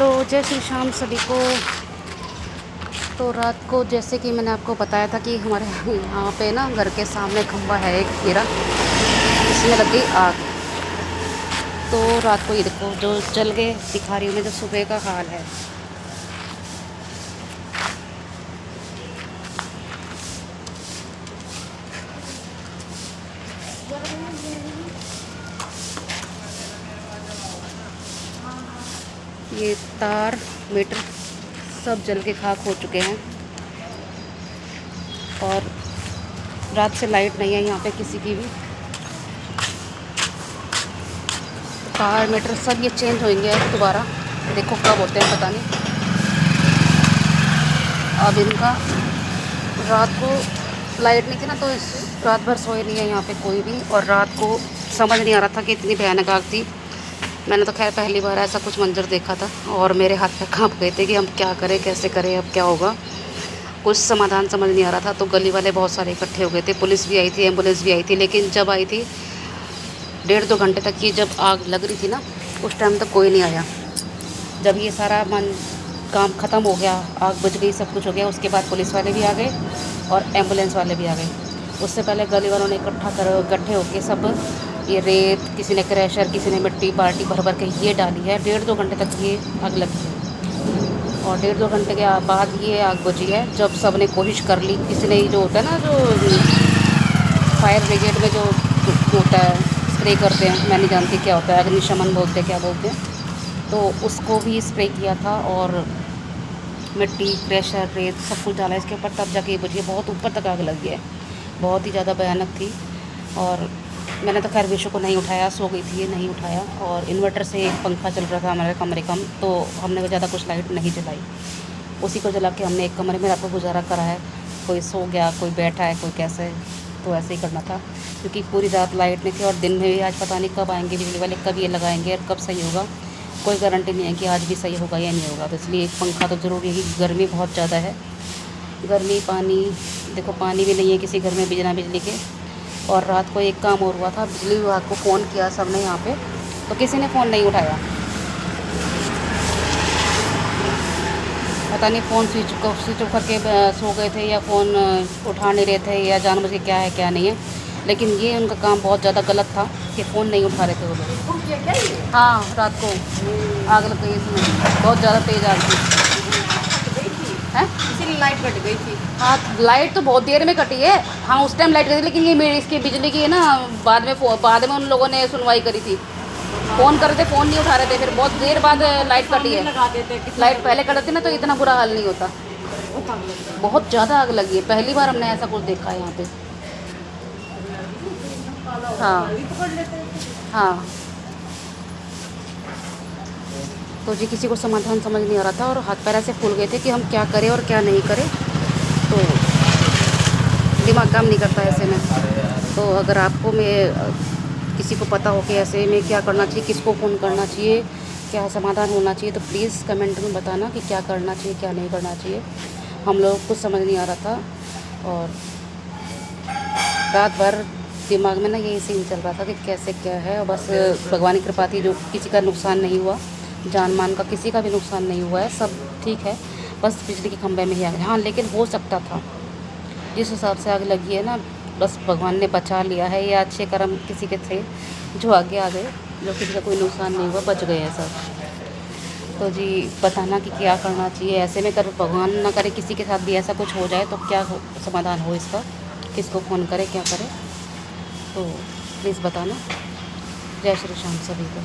Hello, जय श्री श्याम सभी को। तो रात को जैसे कि मैंने आपको बताया था कि हमारे यहाँ पे ना घर के सामने खंबा है एक मेरा, इसमें लग गई आग। तो रात को ये देखो जो जल गए, दिखा रही हूँ मैं जो सुबह का हाल है। ये तार मीटर सब जल के खाक हो चुके हैं और रात से लाइट नहीं है यहाँ पे किसी की भी। तार मीटर सब ये चेंज होंगे अब दोबारा, देखो कब होते हैं पता नहीं। अब इनका रात को लाइट नहीं थी ना, तो इस रात भर सोए नहीं है यहाँ पे कोई भी। और रात को समझ नहीं आ रहा था कि इतनी भयानक आग थी। मैंने तो खैर पहली बार ऐसा कुछ मंजर देखा था और मेरे हाथ पे कांप गए थे कि हम क्या करें, कैसे करें, अब क्या होगा। कुछ समाधान समझ नहीं आ रहा था। तो गली वाले बहुत सारे इकट्ठे हो गए थे, पुलिस भी आई थी, एम्बुलेंस भी आई थी। लेकिन जब आई थी 1.5-2 घंटे तक ये जब आग लग रही थी ना, उस टाइम तक कोई नहीं आया। जब ये सारा काम ख़त्म हो गया, आग बुझ गई, सब कुछ हो गया, उसके बाद पुलिस वाले भी आ गए और एम्बुलेंस वाले भी आ गए। उससे पहले गली वालों ने इकट्ठे होकर सब ये रेत, किसी ने क्रैशर, किसी ने मिट्टी बाल्टी भर भर के ये डाली है। 1.5-2 घंटे तक ये आग लगी है और 1.5-2 घंटे के बाद ये आग बुझी है। जब सब ने कोशिश कर ली, किसी ने जो होता है ना, जो फायर ब्रिगेड में जो होता है स्प्रे करते हैं, मैं नहीं जानती क्या होता है, अग्निशमन बोलते हैं क्या बोलते हैं, तो उसको भी स्प्रे किया था और मिट्टी, क्रैशर, रेत सब कुछ डाला इसके ऊपर, तब जाके ये बुझी। बहुत ऊपर तक आग लगी है, बहुत ही ज़्यादा भयानक थी। और मैंने तो खैर विशु को नहीं उठाया, सो गई थी ये, नहीं उठाया। और इन्वर्टर से एक पंखा चल रहा था हमारे कमरे का, तो हमने ज़्यादा कुछ लाइट नहीं जलाई, उसी को जला के हमने एक कमरे में रात को गुजारा करा है। कोई सो गया, कोई बैठा है, कोई कैसे, तो ऐसे ही करना था क्योंकि पूरी रात लाइट नहीं थी। और दिन में भी आज पता नहीं कब आएंगे बिजली वाले, कब ये लगाएंगे और कब सही होगा, कोई गारंटी नहीं है कि आज भी सही होगा या नहीं होगा। तो इसलिए एक पंखा तो ज़रूरी है, गर्मी बहुत ज़्यादा है। गर्मी, पानी, देखो पानी भी नहीं है किसी घर में बिना बिजली के। और रात को एक काम और हुआ था, बिजली विभाग को फ़ोन किया सबने यहाँ पे, तो किसी ने फ़ोन नहीं उठाया। पता नहीं फ़ोन स्विच ऑफ करके सो गए थे या फ़ोन उठा नहीं रहे थे या जानबूझ के क्या है क्या नहीं है। लेकिन ये उनका काम बहुत ज़्यादा गलत था कि फ़ोन नहीं उठा रहे थे वो लोग। हाँ, रात को आग लग गई इसमें, बहुत ज़्यादा तेज़ आग थी। है इसीलिए लाइट कट गई थी। हाँ, लाइट तो बहुत देर में कटी है। हाँ, उस टाइम लाइट कटी, लेकिन ये मेरी इसकी बिजली की है ना, बाद में उन लोगों ने सुनवाई करी थी। फ़ोन कर रहे थे, फ़ोन नहीं उठा रहे थे, फिर बहुत देर बाद लाइट कटी है। लगा देते हैं, लाइट पहले कट थी ना, तो इतना बुरा हाल नहीं होता। बहुत ज़्यादा आग लगी है, पहली बार हमने ऐसा कुछ देखा है यहाँ पे। हाँ हाँ, तो जी किसी को समाधान समझ नहीं आ रहा था और हाथ पैर ऐसे फूल गए थे कि हम क्या करें और क्या नहीं करें। तो दिमाग काम नहीं करता ऐसे में। तो अगर आपको किसी को पता हो कि ऐसे में क्या करना चाहिए, किसको फ़ोन करना चाहिए, क्या समाधान होना चाहिए, तो प्लीज़ कमेंट में बताना कि क्या करना चाहिए, क्या नहीं करना चाहिए। हम लोग कुछ समझ नहीं आ रहा था और रात भर दिमाग में ना यही सीन चल रहा था कि कैसे क्या है। और बस भगवान की कृपा थी, जो किसी का नुकसान नहीं हुआ, जान मान का किसी का भी नुकसान नहीं हुआ है, सब ठीक है। बस बिजली के खंभे में ही आग। हाँ, लेकिन हो सकता था, जिस हिसाब से आग लगी है ना, बस भगवान ने बचा लिया है, या अच्छे कर्म किसी के थे जो आगे आ गए, जो किसी का कोई नुकसान नहीं हुआ, बच गए हैं सब। तो जी बताना कि क्या करना चाहिए ऐसे में, कर भगवान ना करे किसी के साथ भी ऐसा कुछ हो जाए, तो क्या समाधान हो इसका, किसको फ़ोन करें, क्या करें, तो प्लीज़ बताना। जय श्री श्याम सभी को।